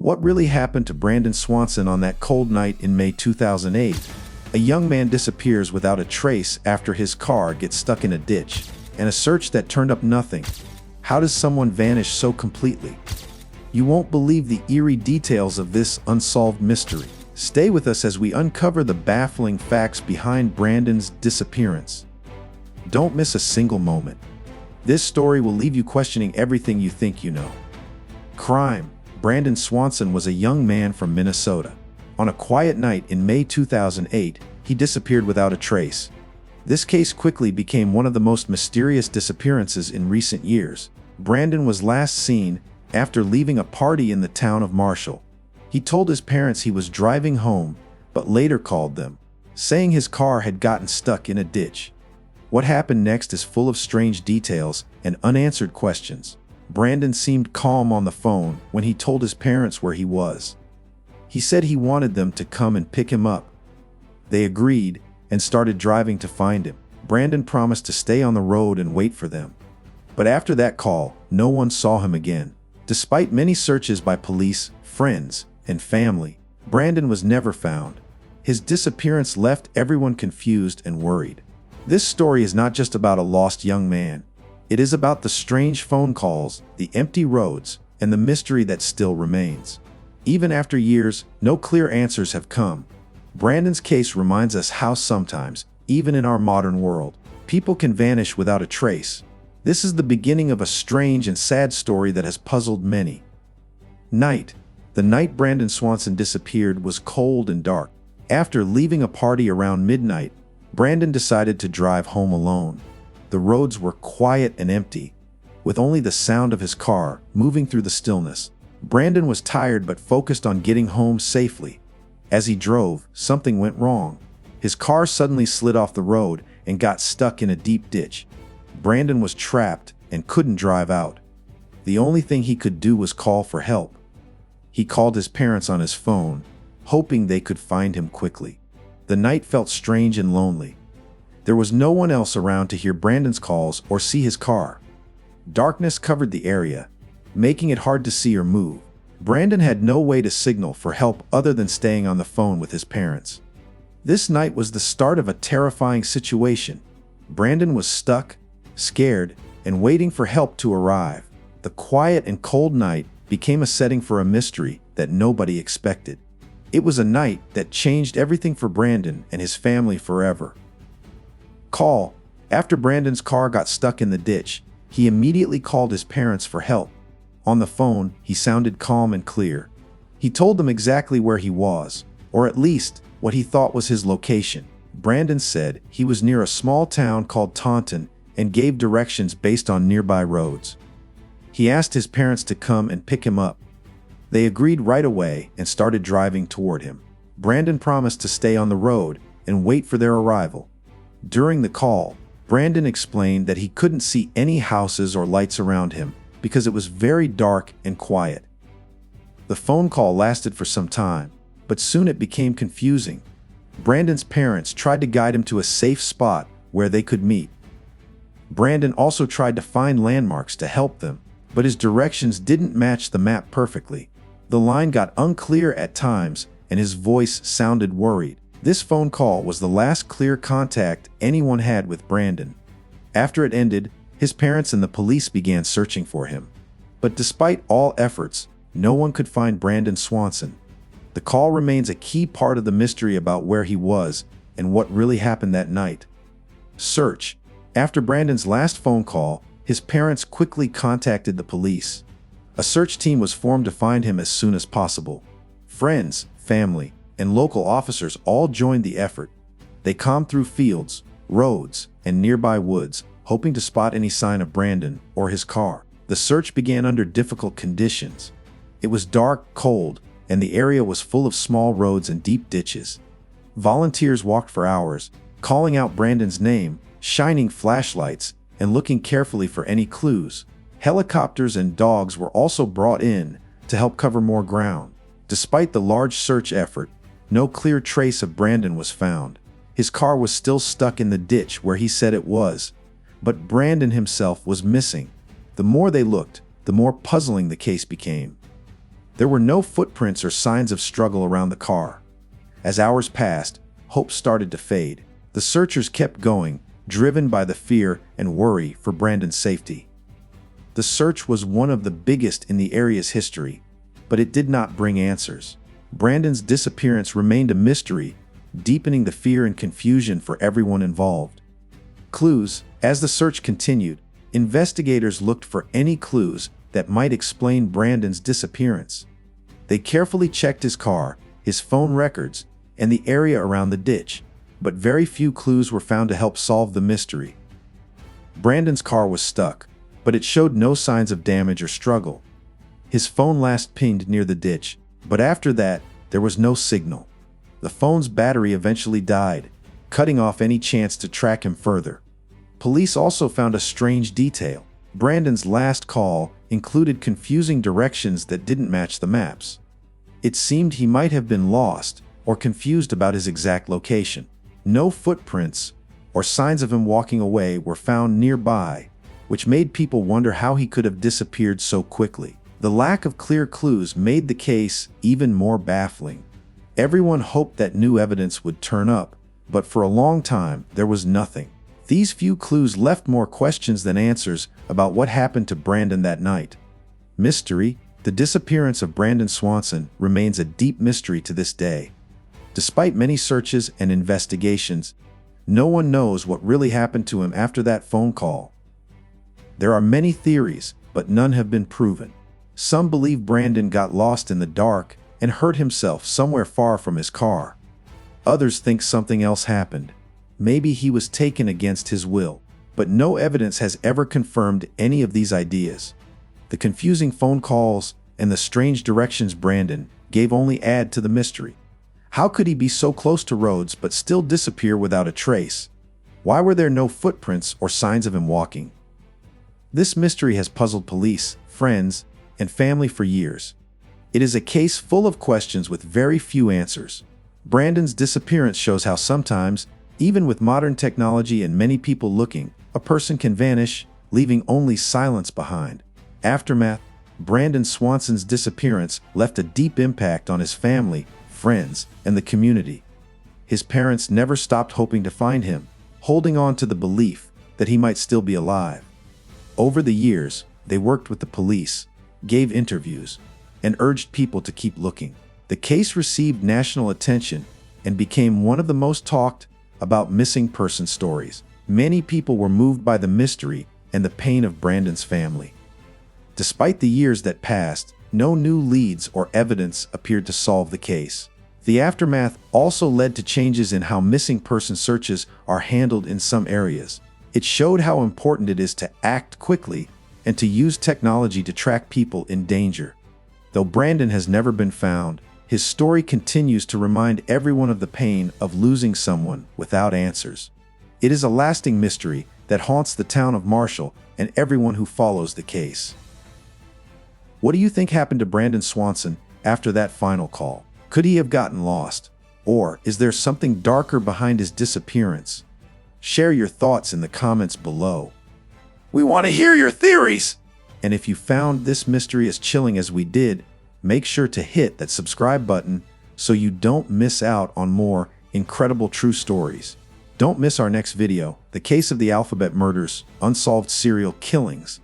What really happened to Brandon Swanson on that cold night in May 2008? A young man disappears without a trace after his car gets stuck in a ditch, and a search that turned up nothing. How does someone vanish so completely? You won't believe the eerie details of this unsolved mystery. Stay with us as we uncover the baffling facts behind Brandon's disappearance. Don't miss a single moment. This story will leave you questioning everything you think you know. Crime. Brandon Swanson was a young man from Minnesota. On a quiet night in May 2008, he disappeared without a trace. This case quickly became one of the most mysterious disappearances in recent years. Brandon was last seen after leaving a party in the town of Marshall. He told his parents he was driving home, but later called them, saying his car had gotten stuck in a ditch. What happened next is full of strange details and unanswered questions. Brandon seemed calm on the phone when he told his parents where he was. He said he wanted them to come and pick him up. They agreed and started driving to find him. Brandon promised to stay on the road and wait for them. But after that call, no one saw him again. Despite many searches by police, friends, and family, Brandon was never found. His disappearance left everyone confused and worried. This story is not just about a lost young man. It is about the strange phone calls, the empty roads, and the mystery that still remains. Even after years, no clear answers have come. Brandon's case reminds us how sometimes, even in our modern world, people can vanish without a trace. This is the beginning of a strange and sad story that has puzzled many. Night. The night Brandon Swanson disappeared was cold and dark. After leaving a party around midnight, Brandon decided to drive home alone. The roads were quiet and empty, with only the sound of his car moving through the stillness. Brandon was tired but focused on getting home safely. As he drove, something went wrong. His car suddenly slid off the road and got stuck in a deep ditch. Brandon was trapped and couldn't drive out. The only thing he could do was call for help. He called his parents on his phone, hoping they could find him quickly. The night felt strange and lonely. There was no one else around to hear Brandon's calls or see his car. Darkness covered the area, making it hard to see or move. Brandon had no way to signal for help other than staying on the phone with his parents. This night was the start of a terrifying situation. Brandon was stuck, scared, and waiting for help to arrive. The quiet and cold night became a setting for a mystery that nobody expected. It was a night that changed everything for Brandon and his family forever. Call. After Brandon's car got stuck in the ditch, he immediately called his parents for help. On the phone, he sounded calm and clear. He told them exactly where he was, or at least what he thought was his location. Brandon said he was near a small town called Taunton and gave directions based on nearby roads. He asked his parents to come and pick him up. They agreed right away and started driving toward him. Brandon promised to stay on the road and wait for their arrival. During the call, Brandon explained that he couldn't see any houses or lights around him because it was very dark and quiet. The phone call lasted for some time, but soon it became confusing. Brandon's parents tried to guide him to a safe spot where they could meet. Brandon also tried to find landmarks to help them, but his directions didn't match the map perfectly. The line got unclear at times, and his voice sounded worried. This phone call was the last clear contact anyone had with Brandon. After it ended, his parents and the police began searching for him. But despite all efforts, no one could find Brandon Swanson. The call remains a key part of the mystery about where he was and what really happened that night. Search. After Brandon's last phone call, his parents quickly contacted the police. A search team was formed to find him as soon as possible. Friends, family, and local officers all joined the effort. They combed through fields, roads, and nearby woods, hoping to spot any sign of Brandon or his car. The search began under difficult conditions. It was dark, cold, and the area was full of small roads and deep ditches. Volunteers walked for hours, calling out Brandon's name, shining flashlights, and looking carefully for any clues. Helicopters and dogs were also brought in to help cover more ground. Despite the large search effort, no clear trace of Brandon was found. His car was still stuck in the ditch where he said it was, but Brandon himself was missing. The more they looked, the more puzzling the case became. There were no footprints or signs of struggle around the car. As hours passed, hope started to fade. The searchers kept going, driven by the fear and worry for Brandon's safety. The search was one of the biggest in the area's history, but it did not bring answers. Brandon's disappearance remained a mystery, deepening the fear and confusion for everyone involved. Clues. As the search continued, investigators looked for any clues that might explain Brandon's disappearance. They carefully checked his car, his phone records, and the area around the ditch, but very few clues were found to help solve the mystery. Brandon's car was stuck, but it showed no signs of damage or struggle. His phone last pinged near the ditch, but after that, there was no signal. The phone's battery eventually died, cutting off any chance to track him further. Police also found a strange detail. Brandon's last call included confusing directions that didn't match the maps. It seemed he might have been lost or confused about his exact location. No footprints or signs of him walking away were found nearby, which made people wonder how he could have disappeared so quickly. The lack of clear clues made the case even more baffling. Everyone hoped that new evidence would turn up, but for a long time there was nothing. These few clues left more questions than answers about what happened to Brandon that night. Mystery. The disappearance of Brandon Swanson remains a deep mystery to this day. Despite many searches and investigations, no one knows what really happened to him after that phone call. There are many theories, but none have been proven. Some believe Brandon got lost in the dark and hurt himself somewhere far from his car. Others think something else happened. Maybe he was taken against his will, but no evidence has ever confirmed any of these ideas. The confusing phone calls and the strange directions Brandon gave only add to the mystery. How could he be so close to roads but still disappear without a trace? Why were there no footprints or signs of him walking? This mystery has puzzled police, friends, and family for years. It is a case full of questions with very few answers. Brandon's disappearance shows how sometimes, even with modern technology and many people looking, a person can vanish, leaving only silence behind. Aftermath. Brandon Swanson's disappearance left a deep impact on his family, friends, and the community. His parents never stopped hoping to find him, holding on to the belief that he might still be alive. Over the years, they worked with the police, gave interviews, and urged people to keep looking. The case received national attention and became one of the most talked about missing person stories. Many people were moved by the mystery and the pain of Brandon's family. Despite the years that passed, no new leads or evidence appeared to solve the case. The aftermath also led to changes in how missing person searches are handled in some areas. It showed how important it is to act quickly and to use technology to track people in danger. Though Brandon has never been found, his story continues to remind everyone of the pain of losing someone without answers. It is a lasting mystery that haunts the town of Marshall and everyone who follows the case. What do you think happened to Brandon Swanson after that final call? Could he have gotten lost? Or is there something darker behind his disappearance? Share your thoughts in the comments below. We want to hear your theories! And if you found this mystery as chilling as we did, make sure to hit that subscribe button so you don't miss out on more incredible true stories. Don't miss our next video, The Case of the Alphabet Murders, Unsolved Serial Killings.